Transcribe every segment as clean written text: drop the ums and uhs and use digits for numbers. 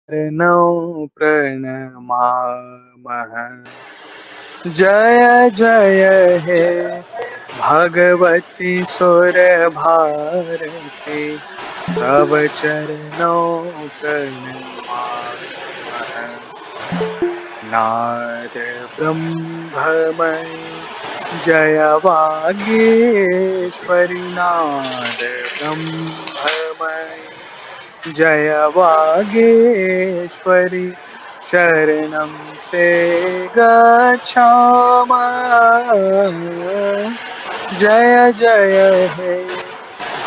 प्रणौ प्रणमामः। जय जय हे भगवती सुरभारती, तव चरणौ प्रणमामः। नाद ब्रह्ममयि जय वागीश्वरी, नाद ब्रह्ममयि जय वागीश्वरी, शरणं ते गच्छामः। जय जय हे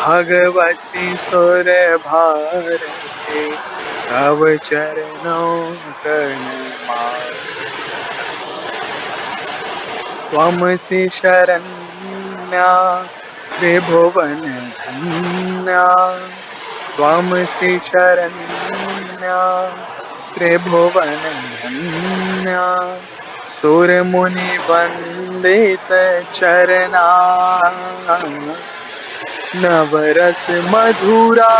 भगवती सुरभारती, तव चरणौ प्रणमामः। त्वमसि शरण्या त्रिभुवन धन्या, त्वमसि शरण्या त्रिभुवन धन्या, सुरमुनिवन्दित चरणा। नवरस मधुरा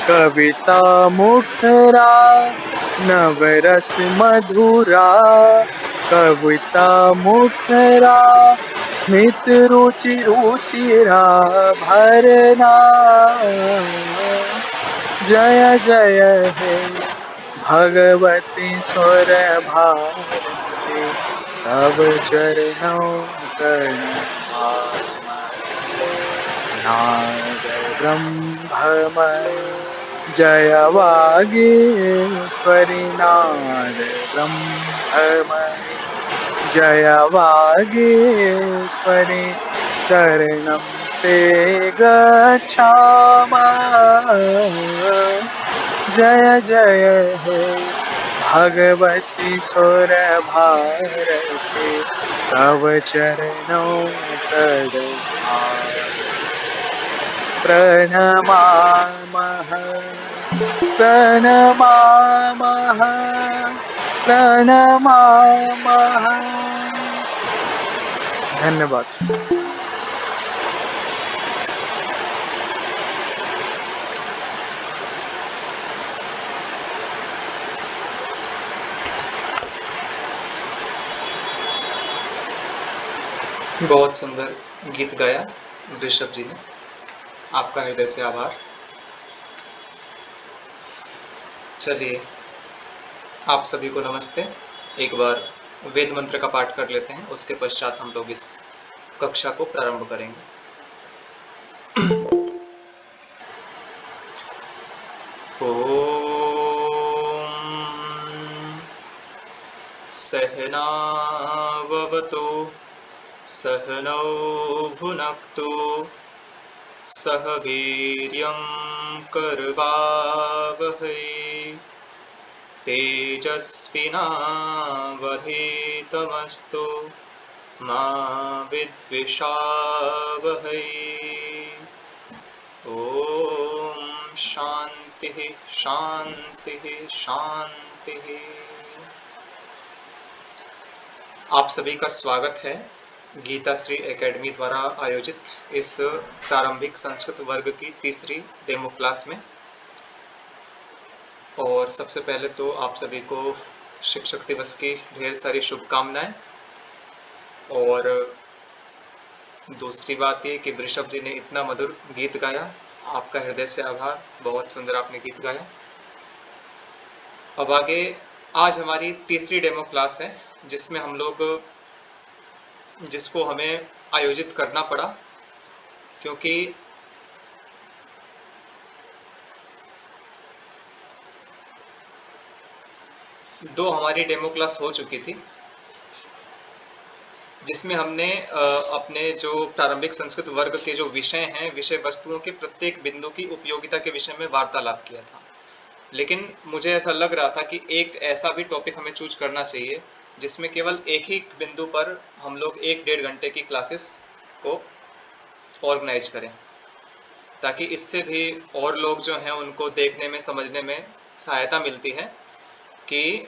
कविता मुखरा, नवरस मधुरा कविता मुखरा, स्मित रुचि रुचिरा भरना। जय जय हे भगवती सुर भारती, तव चरणौ प्रणमामः। नाद ब्रह्ममयि जय वागीश्वरी, नाद ब्रह्ममयि जय वागीश्वरी, शरणं ते गच्छामः। जय जय हे भगवती सुरभारती, तव चरणौ प्रणमामः। प्रणमामः, प्रणमामः। धन्यवाद। बहुत सुंदर गीत गाया ऋषभ जी ने, आपका हृदय से आभार। चलिए, आप सभी को नमस्ते। एक बार वेद मंत्र का पाठ कर लेते हैं, उसके पश्चात हम लोग इस कक्षा को प्रारंभ करेंगे। ओम सहनाववतु सहनौ भुनक्तु सह वीर्यं करवावहै तेजस्विनावधीतमस्तु मा विद्विषावहै। ओम शांतिः शांतिः शांतिः। आप सभी का स्वागत है गीता श्री एकेडमी द्वारा आयोजित इस प्रारंभिक संस्कृत वर्ग की तीसरी डेमो क्लास में। और सबसे पहले तो आप सभी को शिक्षक दिवस की ढेर सारी शुभकामनाएं। और दूसरी बात ये कि ऋषभ जी ने इतना मधुर गीत गाया, आपका हृदय से आभार, बहुत सुंदर आपने गीत गाया। अब आगे आज हमारी तीसरी डेमो क्लास है, जिसमें हम लोग जिसको हमें आयोजित करना पड़ा क्योंकि दो हमारी डेमो क्लास हो चुकी थी, जिसमें हमने अपने जो प्रारंभिक संस्कृत वर्ग के जो विषय हैं, विषय वस्तुओं के प्रत्येक बिंदु की उपयोगिता के विषय में वार्तालाप किया था। लेकिन मुझे ऐसा लग रहा था कि एक ऐसा भी टॉपिक हमें चूज करना चाहिए जिसमें केवल एक ही बिंदु पर हम लोग 1-1.5 घंटे की क्लासेस को ऑर्गेनाइज करें, ताकि इससे भी और लोग जो हैं उनको देखने में समझने में सहायता मिलती है कि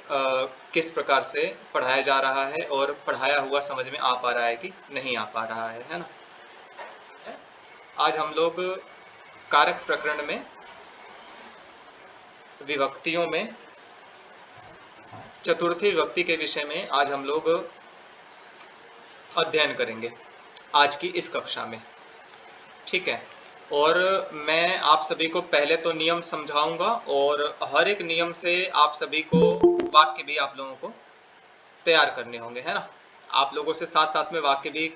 किस प्रकार से पढ़ाया जा रहा है और पढ़ाया हुआ समझ में आ पा रहा है कि नहीं आ पा रहा है ना। आज हम लोग कारक प्रकरण में विभक्तियों में चतुर्थी विभक्ति के विषय में आज हम लोग अध्ययन करेंगे आज की इस कक्षा में, ठीक है। और मैं आप सभी को पहले तो नियम समझाऊंगा और हर एक नियम से आप सभी को वाक्य भी आप लोगों को तैयार करने होंगे, है ना। आप लोगों से साथ साथ में वाक्य भी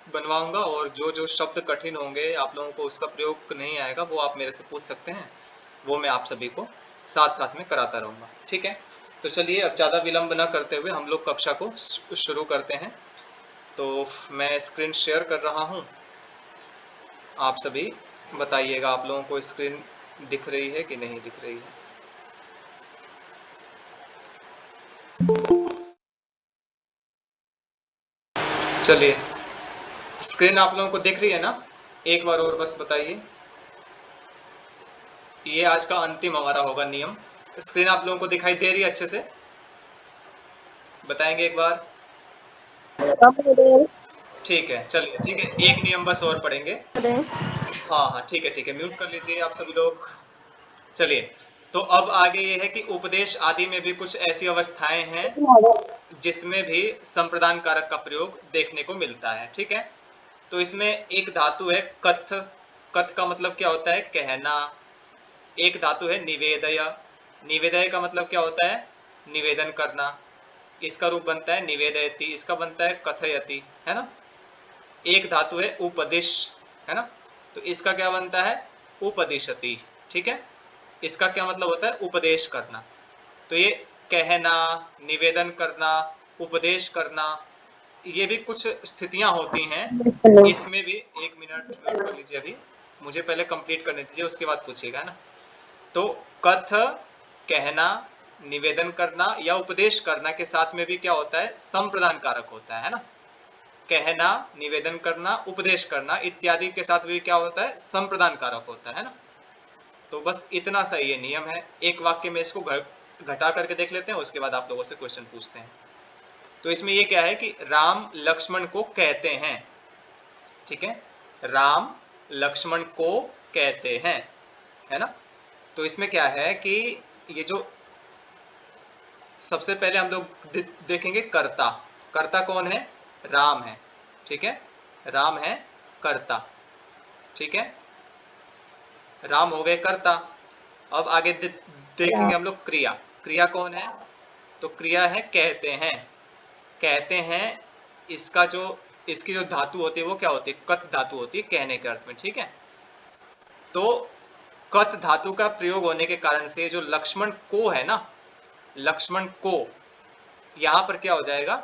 बनवाऊंगा और जो जो शब्द कठिन होंगे आप लोगों को उसका प्रयोग नहीं आएगा वो आप मेरे से पूछ सकते हैं, वो मैं आप सभी को साथ साथ में कराता रहूंगा, ठीक है। तो चलिए अब ज़्यादा विलंब न करते हुए हम लोग कक्षा को शुरू करते हैं। तो मैं स्क्रीन शेयर कर रहा हूँ, आप सभी बताइएगा आप लोगों को स्क्रीन दिख रही है कि नहीं दिख रही है। चलिए स्क्रीन आप लोगों को दिख रही है ना, एक बार और बस बताइए। ये आज का अंतिम हमारा होगा नियम। स्क्रीन आप लोगों को दिखाई दे रही है अच्छे से, बताएंगे एक बार। ठीक है, चलिए ठीक है, एक नियम बस और पढ़ेंगे। हाँ हाँ ठीक है, म्यूट कर लीजिए आप सभी लोग। चलिए तो अब आगे ये है कि उपदेश आदि में भी कुछ ऐसी अवस्थाएं हैं जिसमें भी संप्रदान कारक का प्रयोग देखने को मिलता है, ठीक है। तो इसमें एक धातु है कथ। कथ का मतलब क्या होता है, कहना। एक धातु है निवेदय। निवेदय का मतलब क्या होता है, निवेदन करना। इसका रूप बनता है निवेदयति, इसका बनता है कथयति, है ना। एक धातु है उपदिश, है ना, तो इसका क्या बनता है उपदिशति, ठीक है। इसका क्या मतलब होता है उपदेश करना। तो ये कहना, निवेदन करना, उपदेश करना, ये भी कुछ स्थितियां होती हैं। इसमें भी एक मिनट वेट कर लीजिए, अभी मुझे पहले कंप्लीट करने दीजिए, उसके बाद पूछिएगा ना। तो कथ, कहना, निवेदन करना या उपदेश करना के साथ में भी क्या होता है संप्रदान कारक होता है ना। कहना, निवेदन करना, उपदेश करना इत्यादि के साथ भी क्या होता है संप्रदान कारक होता है ना। तो बस इतना सा ये नियम है। एक वाक्य में इसको घटा करके देख लेते हैं, उसके बाद आप लोगों से क्वेश्चन पूछते हैं। तो इसमें ये क्या है कि राम लक्ष्मण को कहते हैं, ठीक है, राम लक्ष्मण को कहते हैं, है ना। तो इसमें क्या है कि ये जो सबसे पहले हम लोग देखेंगे कर्ता। कर्ता कौन है, राम है, ठीक है, राम है कर्ता, ठीक है, राम हो गए कर्ता। अब आगे देखेंगे हम लोग क्रिया। क्रिया कौन है, तो क्रिया है कहते हैं। कहते हैं इसका जो इसकी जो धातु होती है वो क्या होती है, कथ धातु होती है कहने के अर्थ में, ठीक है। तो कथ धातु का प्रयोग होने के कारण से जो लक्ष्मण को है ना, लक्ष्मण को यहां पर क्या हो जाएगा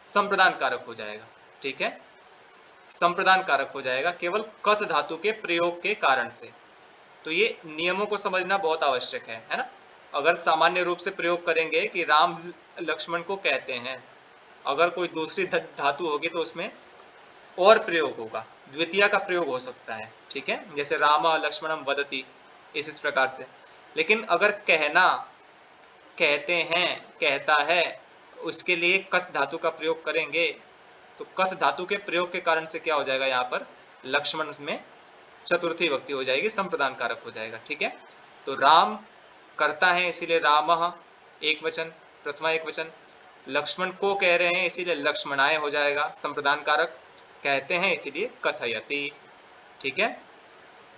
संप्रदान कारक हो जाएगा, ठीक है, संप्रदान कारक हो जाएगा केवल कथ धातु के प्रयोग के कारण से। तो ये नियमों को समझना बहुत आवश्यक है ना। अगर सामान्य रूप से प्रयोग करेंगे कि राम लक्ष्मण को कहते हैं, अगर कोई दूसरी धातु होगी तो उसमें और प्रयोग होगा, द्वितीय का प्रयोग हो सकता है, ठीक है, जैसे राम लक्ष्मणम वदति, इस प्रकार से। लेकिन अगर कहना, कहते हैं, कहता है, उसके लिए कथ धातु का प्रयोग करेंगे तो कथ धातु के प्रयोग के कारण से क्या हो जाएगा, यहाँ पर लक्ष्मण में चतुर्थी विभक्ति हो जाएगी, संप्रदान कारक हो जाएगा, ठीक है। तो राम करता है इसीलिए रामः एक वचन, प्रथमा एक वचन। लक्ष्मण को कह रहे हैं इसीलिए लक्ष्मणाय हो जाएगा संप्रदान कारक। कहते हैं इसीलिए कथयति, ठीक है।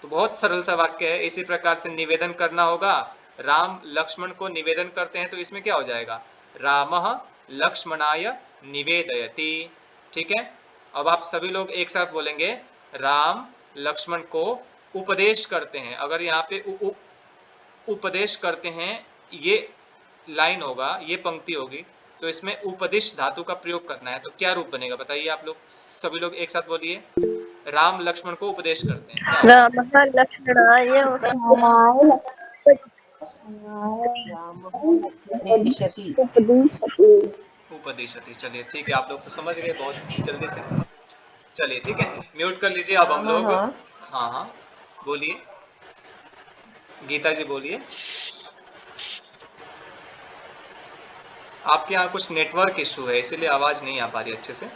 तो बहुत सरल सा वाक्य है। इसी प्रकार से निवेदन करना होगा, राम लक्ष्मण को निवेदन करते हैं तो इसमें क्या हो जाएगा रामः लक्ष्मणाय निवेदयति, ठीक है। अब आप सभी लोग एक साथ बोलेंगे राम लक्ष्मण को उपदेश करते हैं। अगर यहाँ पे उपदेश करते हैं ये लाइन होगा, ये पंक्ति होगी, तो इसमें उपदिश धातु का प्रयोग करना है, तो क्या रूप बनेगा बताइए आप लोग, सभी लोग एक साथ बोलिए। राम लक्ष्मण को उपदेश करते हैं, क्या होगा रामः लक्ष्मणाय उपदिशति। चलिए ठीक है, आप लोग तो समझ गए बहुत जल्दी से। चलिए ठीक है, म्यूट कर लीजिए अब हम लोग। हाँ हाँ बोलिए, गीता जी बोलिए। आपके यहाँ कुछ नेटवर्क इशू है इसीलिए आवाज नहीं आ पा रही अच्छे से।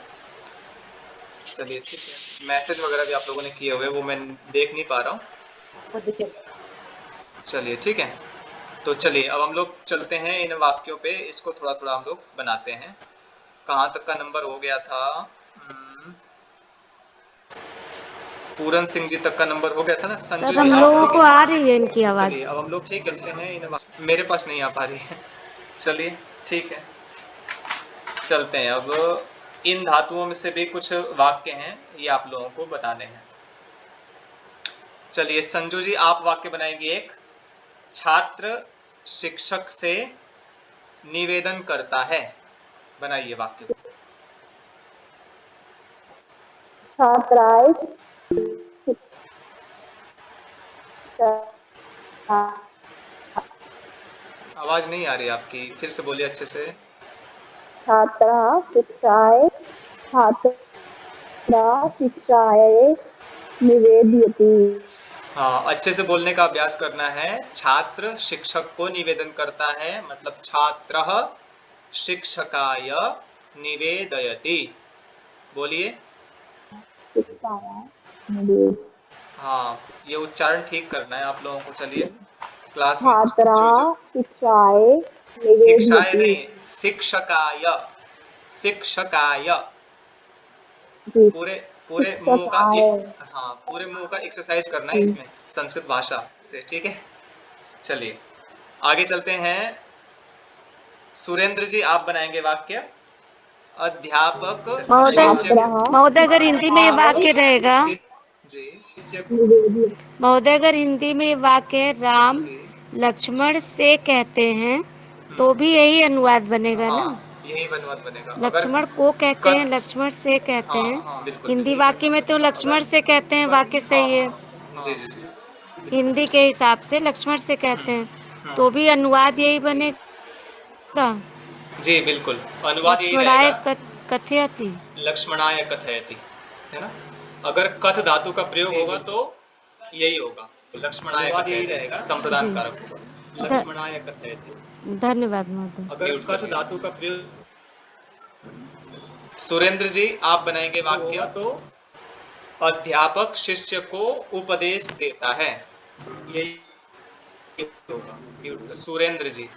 चलिए ठीक है, मैसेज वगैरह भी आप लोगों ने किए हुए वो मैं देख नहीं पा रहा हूँ। चलिए ठीक है, तो चलिए अब हम लोग चलते हैं इन वाक्यों पे, इसको थोड़ा थोड़ा हम लोग बनाते हैं। कहाँ तक का नंबर हो गया था? पूरन सिंह जी तक का नंबर हो गया था ना। संजू सर जी हम आप लोगों को आ रही है इनकी चलिए आवाज। अब हम लोग ठीक चलते हैं मेरे पास नहीं आ पा रही है। चलिए ठीक है, चलते हैं अब। इन धातुओं में से भी कुछ वाक्य हैं, ये आप लोगों को बताने हैं। चलिए संजू जी आप वाक्य बनाएंगे एक। छात्र शिक्षक से निवेदन करता है। बनाइए वाक्य को। छात्राएं आवाज नहीं आ रही आपकी, फिर से बोलिए अच्छे से। छात्रा शिक्षाएं छात्रा शिक्षाएं निवेदयति। हाँ, अच्छे से बोलने का अभ्यास करना है। छात्र शिक्षक को निवेदन करता है, मतलब छात्रः शिक्षकाय निवेदयति। बोलिए। शिक्षाएं निवेद हाँ, ये उच्चारण ठीक करना है आप लोगों को। चलिए क्लास में छात्रा जो जो शिक्षाएं शिक्षाय निवेदयति। नहीं, शिक्षकाय। शिक्षकाय। जी, पूरे पूरे मुंह का शिक्षकाएं। हाँ, पूरे मुंह का एक्सरसाइज करना है इसमें संस्कृत भाषा से, ठीक है। चलिए आगे चलते हैं। सुरेंद्र जी आप बनाएंगे वाक्य। अध्यापक महोदय शिष्य छात्रा महोदय अगर हिंदी में ये वाक्य रहेगा, जी निवेदयति। महोदय अगर हिंदी में ये वाक्य राम जी लक्ष्मण से कहते हैं तो भी यही अनुवाद बनेगा ना। हाँ, यही अनुवाद बनेगा अगर लक्ष्मण को कहते हैं, कत लक्ष्मण से कहते हाँ हैं। हाँ बिल्कुल हिंदी बिल्कुल। वाक्य में तो लक्ष्मण अगर से कहते हैं, वाक्य हाँ सही है। हाँ जी जी जी हिंदी के हिसाब से लक्ष्मण से कहते हैं तो हम्म, भी अनुवाद यही बनेगा। जी बिल्कुल, अनुवाद यही लक्ष्मणाय रहेगा। कथयति। लक्ष्मणाय कथयति, है ना। अगर कथ धातु का प्रयोग होगा तो यही होगा, लक्ष्मणाय कथयति, संप्रदान जी कारक होगा। ध- लक्ष्मणाय कथयति। धन्यवाद महोदय। अगर कथ धातु का प्रयोग। सुरेंद्र जी आप बनाएंगे वाक्य। तो अध्यापक शिष्य को उपदेश देता है। यही होगा। सुरेंद्र जी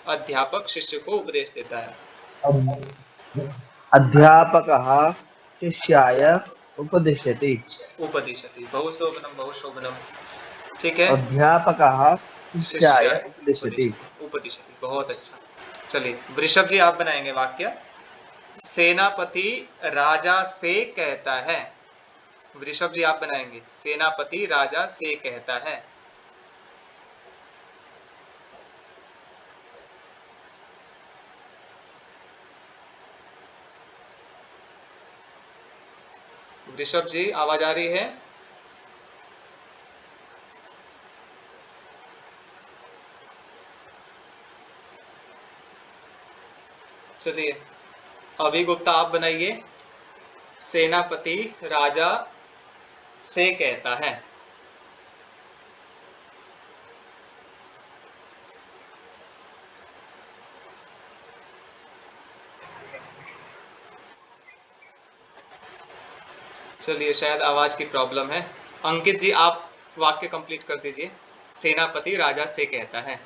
अध्यापक शिष्य को उपदेश देता है। अध्यापकः शिष्याय उपदिशति। उपदिशति, बहुशोभनम बहुशोभनम। ठीक है। अध्यापकः शिष्याय शिष्याय उपदिशति। उपदिशति, उपदिशति, बहुत अच्छा। चलिए वृषभ जी आप बनाएंगे वाक्य। सेनापति राजा से कहता है। वृषभ जी आप बनाएंगे सेनापति राजा से कहता है। वृषभ जी आवाज आ रही है? चलिए अभी गुप्ता आप बनाइए सेनापति राजा से कहता है। चलिए शायद आवाज की प्रॉब्लम है। अंकित जी आप वाक्य कंप्लीट कर दीजिए। सेनापति राजा से कहता है।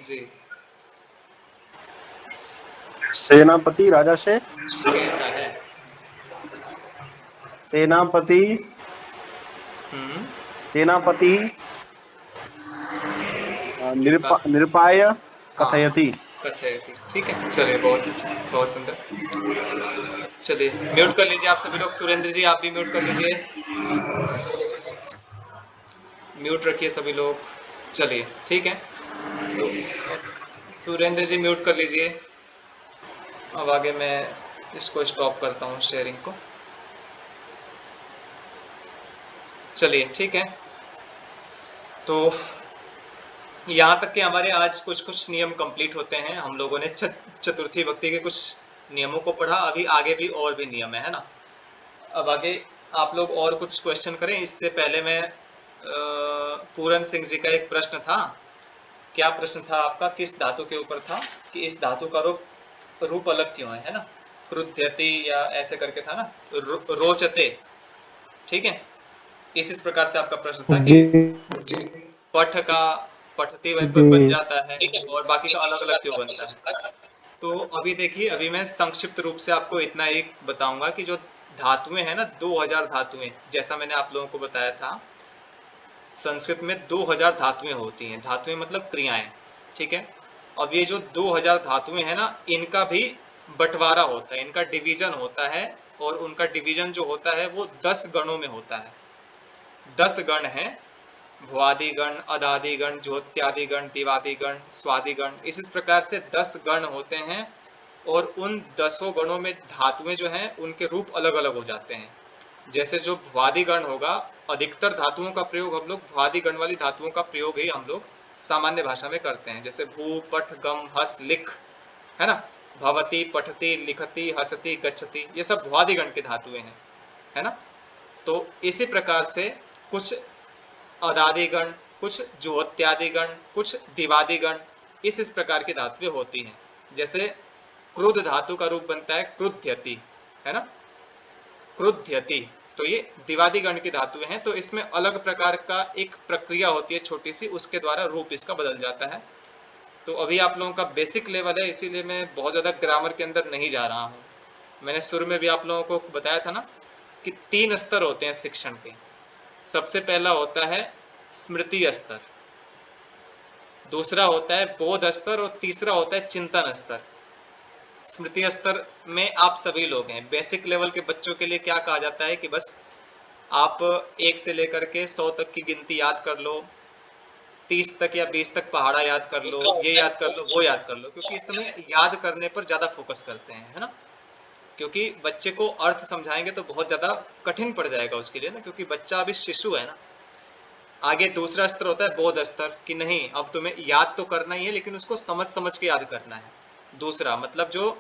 जी सेनापति राजा से कहता है। सेनापति हम्म सेनापति कृपा निरुपाय हाँ कथयति। कथयति, ठीक है। चलिए बहुत अच्छा, बहुत सुंदर। चलिए म्यूट कर लीजिए आप सभी लोग। सुरेंद्र जी आप भी म्यूट कर लीजिए। म्यूट रखिए सभी लोग। चलिए ठीक है। तो अब सुरेंद्र जी म्यूट कर लीजिए। अब आगे मैं इसको स्टॉप करता हूँ शेयरिंग को। चलिए ठीक है। तो यहाँ तक कि हमारे आज कुछ कुछ नियम कंप्लीट होते हैं। हम लोगों ने चतुर्थी भक्ति के कुछ नियमों को पढ़ा। अभी आगे भी और भी नियम है ना। अब आगे आप लोग और कुछ क्वेश्चन करें। इससे पहले मैं पूरन सिंह जी का एक प्रश्न था। क्या प्रश्न था आपका? किस धातु के ऊपर था कि इस धातु का रूप अलग क्यों है ना। क्रुध्यति या ऐसे करके था ना, रोचते, ठीक है। इस प्रकार से आपका प्रश्न था कि जी पठ का पठती वह जी बन जाता है और बाकी का अलग अलग क्यों बनता है। तो अभी देखिए, अभी मैं संक्षिप्त रूप से आपको इतना ही बताऊंगा कि जो धातुएं हैं ना, 2000 धातुएं, जैसा मैंने आप लोगों को बताया था, संस्कृत में 2000 धातुएं होती हैं। धातुएं मतलब क्रियाएं, ठीक है। अब ये जो 2000 धातुएं हैं ना, इनका भी बंटवारा होता है, इनका डिवीजन होता है, और उनका डिवीजन जो होता है वो 10 गणों में होता है। 10 गण हैं, भुआदिगण, अदादिगण, ज्योत्यादिगण, दिवादिगण, स्वादिगण, इस प्रकार से 10 गण होते हैं। और उन 10 गणों में धातुएं जो हैं उनके रूप अलग अलग हो जाते हैं। जैसे जो भुआदि गण होगा, अधिकतर धातुओं का प्रयोग हम लोग भुआदि गण वाली धातुओं का प्रयोग ही हम लोग सामान्य भाषा में करते हैं। जैसे भू, पठ, गम, हस, लिख, है ना, भवती, पठती, लिखती, हसती, गच्छति, ये सब भुआदि गण की धातुएं हैं, है ना। तो इसी प्रकार से कुछ अदादिगण, कुछ ज्योत्यादिगण, कुछ दिवादिगण, इस प्रकार की धातुएं होती हैं। जैसे क्रुद्ध धातु का रूप बनता है क्रुध्यति, है ना, क्रुध्यति। तो ये दिवादी गण की धातुएं हैं। तो इसमें अलग प्रकार का एक प्रक्रिया होती है छोटी सी, उसके द्वारा रूप इसका बदल जाता है। तो अभी आप लोगों का बेसिक लेवल है, इसीलिए मैं बहुत ज़्यादा ग्रामर के अंदर नहीं जा रहा हूँ। मैंने शुरू में भी आप लोगों को बताया था ना कि 3 स्तर होते हैं शिक्षण के। सबसे पहला होता है स्मृति स्तर, दूसरा होता है बोध स्तर, और तीसरा होता है चिंतन स्तर। स्मृति स्तर में आप सभी लोग हैं। बेसिक लेवल के बच्चों के लिए क्या कहा जाता है कि बस आप 1 से लेकर के 100 तक की गिनती याद कर लो, 30 तक या 20 तक पहाड़ा याद कर लो, ये याद कर लो, वो याद कर लो, क्योंकि इस समय याद करने पर ज्यादा फोकस करते हैं, है ना। क्योंकि बच्चे को अर्थ समझाएंगे तो बहुत ज्यादा कठिन पड़ जाएगा उसके लिए ना, क्योंकि बच्चा अभी शिशु है ना। आगे दूसरा स्तर होता है बोध स्तर, कि नहीं अब तुम्हें याद तो करना ही है, लेकिन उसको समझ समझ के याद करना है। दूसरा मतलब जो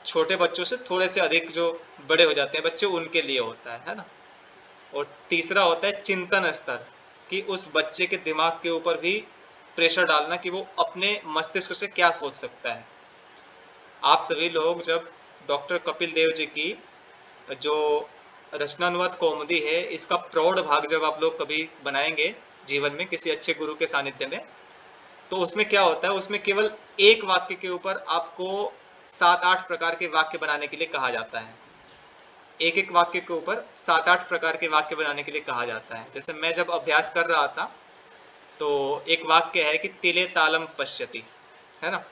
छोटे बच्चों से थोड़े से अधिक जो बड़े हो जाते हैं बच्चे, उनके लिए होता है ना। और तीसरा होता है चिंतन स्तर, कि उस बच्चे के दिमाग के ऊपर भी प्रेशर डालना कि वो अपने मस्तिष्क से क्या सोच सकता है। आप सभी लोग जब डॉक्टर कपिल देव जी की जो रचनानुवाद कौमुदी है, इसका प्रौढ़ भाग जब आप लोग कभी बनाएंगे जीवन में किसी अच्छे गुरु के सानिध्य में, तो उसमें क्या होता है, उसमें केवल एक वाक्य के ऊपर आपको 7-8 प्रकार के वाक्य बनाने के लिए कहा जाता है। एक एक वाक्य के ऊपर 7-8 प्रकार के वाक्य बनाने के लिए कहा जाता है। जैसे मैं जब अभ्यास कर रहा था तो एक वाक्य है कि तिले तालम पश्यति, है ना।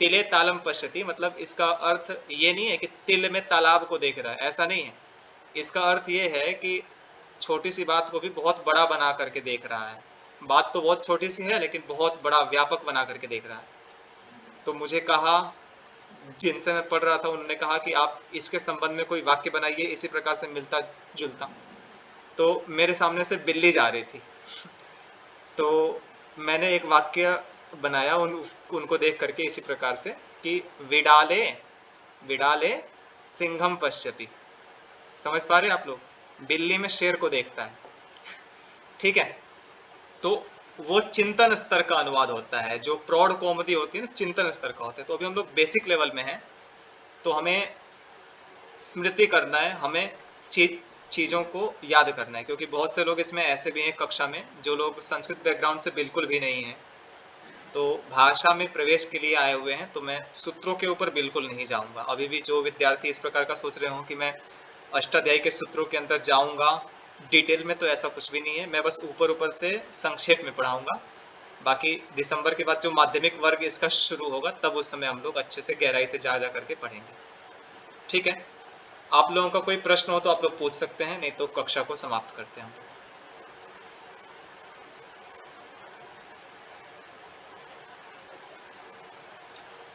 तिले तालम पश्यति मतलब इसका अर्थ ये नहीं है कि तिल में तालाब को देख रहा है, ऐसा नहीं है। इसका अर्थ ये है कि छोटी सी बात को भी बहुत बड़ा बना करके देख रहा है। बात तो बहुत छोटी सी है लेकिन बहुत बड़ा व्यापक बना करके देख रहा है। तो मुझे कहा, जिनसे मैं पढ़ रहा था उन्होंने कहा कि आप इसके संबंध में कोई वाक्य बनाइए इसी प्रकार से मिलता जुलता। तो मेरे सामने से बिल्ली जा रही थी तो मैंने एक वाक्य बनाया उनको देख करके इसी प्रकार से कि विडाले विडाले सिंघम पश्यति। समझ पा रहे आप लोग, बिल्ली में शेर को देखता है, ठीक है। तो वो चिंतन स्तर का अनुवाद होता है। जो प्रौढ़ कौमुदी होती है ना, चिंतन स्तर का होता है। तो अभी हम लोग बेसिक लेवल में हैं, तो हमें स्मृति करना है, हमें चीज़ों को याद करना है। क्योंकि बहुत से लोग इसमें ऐसे भी हैं कक्षा में जो लोग संस्कृत बैकग्राउंड से बिल्कुल भी नहीं हैं, तो भाषा में प्रवेश के लिए आए हुए हैं। तो मैं सूत्रों के ऊपर बिल्कुल नहीं जाऊंगा। अभी भी जो विद्यार्थी इस प्रकार का सोच रहे हो कि मैं अष्टाध्यायी के सूत्रों के अंदर जाऊंगा डिटेल में, तो ऐसा कुछ भी नहीं है। मैं बस ऊपर ऊपर से संक्षेप में पढ़ाऊंगा। बाकी दिसंबर के बाद जो माध्यमिक वर्ग इसका शुरू होगा, तब उस समय हम लोग अच्छे से गहराई से जा करके पढ़ेंगे, ठीक है। आप लोगों का कोई प्रश्न हो तो आप लोग पूछ सकते हैं, नहीं तो कक्षा को समाप्त करते हैं।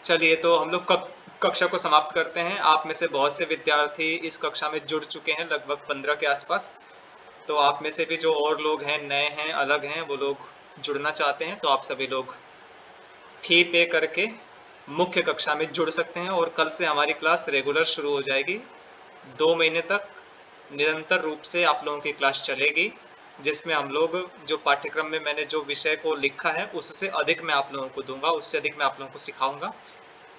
चलिए, तो हम लोग कक्षा को समाप्त करते हैं। आप में से बहुत से विद्यार्थी इस कक्षा में जुड़ चुके हैं, लगभग 15 के आसपास। तो आप में से भी जो और लोग हैं, नए हैं, अलग हैं, वो लोग जुड़ना चाहते हैं तो आप सभी लोग फी पे करके मुख्य कक्षा में जुड़ सकते हैं। और कल से हमारी क्लास रेगुलर शुरू हो जाएगी। 2 महीने तक निरंतर रूप से आप लोगों की क्लास चलेगी, जिसमें हम लोग जो पाठ्यक्रम में मैंने जो विषय को लिखा है उससे अधिक मैं आप लोगों को दूंगा, उससे अधिक मैं आप लोगों को सिखाऊंगा।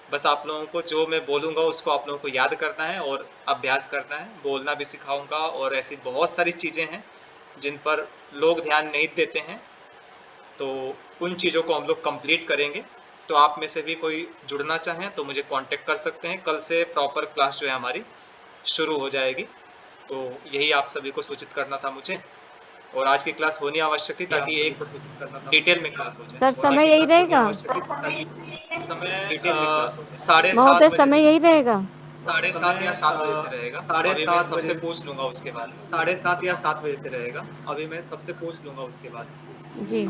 बस आप लोगों को जो मैं बोलूँगा उसको आप लोगों को याद करना है और अभ्यास करना है। बोलना भी सिखाऊंगा और ऐसी बहुत सारी चीज़ें हैं जिन पर लोग ध्यान नहीं देते हैं, तो उन चीज़ों को हम लोग कंप्लीट करेंगे। तो आप में से भी कोई जुड़ना चाहें तो मुझे कांटेक्ट कर सकते हैं। कल से प्रॉपर क्लास जो है हमारी शुरू हो जाएगी, तो यही आप सभी को सूचित करना था मुझे। और आज की क्लास होनी आवश्यक थी ताकि एक डिटेल में क्लास हो जाए। सर समय यही रहेगा? समय 7:30 महोदय बजे समय यही रहेगा? 7:30 या 7 बजे से रहेगा। अभी मैं सबसे पूछ लूंगा उसके बाद। 7:30 या 7 बजे से रहेगा। अभी मैं सबसे पूछ लूंगा उसके बाद। जी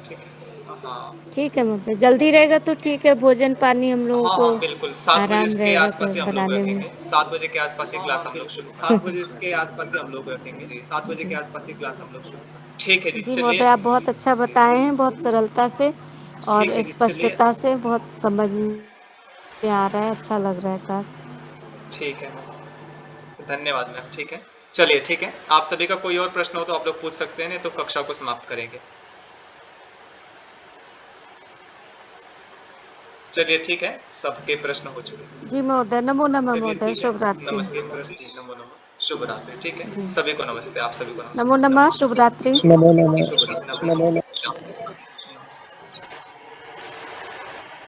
ठीक है, हाँ ठीक है महोदय, जल्दी रहेगा तो ठीक है, भोजन पानी हम लोगों हाँ को हाँ बिल्कुल 7 बजे आराम के रहेगा आसपास ही हम लोग बनाने में। रखेंगे। 7 बजे के आसपास ही क्लास हम लोग शुरू 7 बजे के आसपास ही हम लोग रखेंगे। जी 7 बजे जी के आसपास ही क्लास हम लोग शुरू करेंगे। ठीक है जी, जी चलिए महोदय, आप बहुत अच्छा बताए हैं, बहुत सरलता से और ठीक है जी, चलिए। स्पष्टता से, बहुत समझ में आ रहा है, अच्छा लग रहा है क्लास। ठीक है, धन्यवाद मैम। ठीक है, चलिए ठीक है। आप सभी का कोई और प्रश्न हो तो आप लोग पूछ सकते हैं, नहीं तो कक्षा को समाप्त करेंगे। चलिए ठीक है, सबके प्रश्न हो चुके। जी महोदय, नमो नमः चलिए महोदय, ठीक है। शुभ रात्रि। नमस्ते जी, नमो नमः, शुभ रात्रि। ठीक है, जी सभी को नमस्ते, आप सभी को नमो नमस्ते। नमः, शुभ रात्रि। शुभ रात्रि। नमो नमः।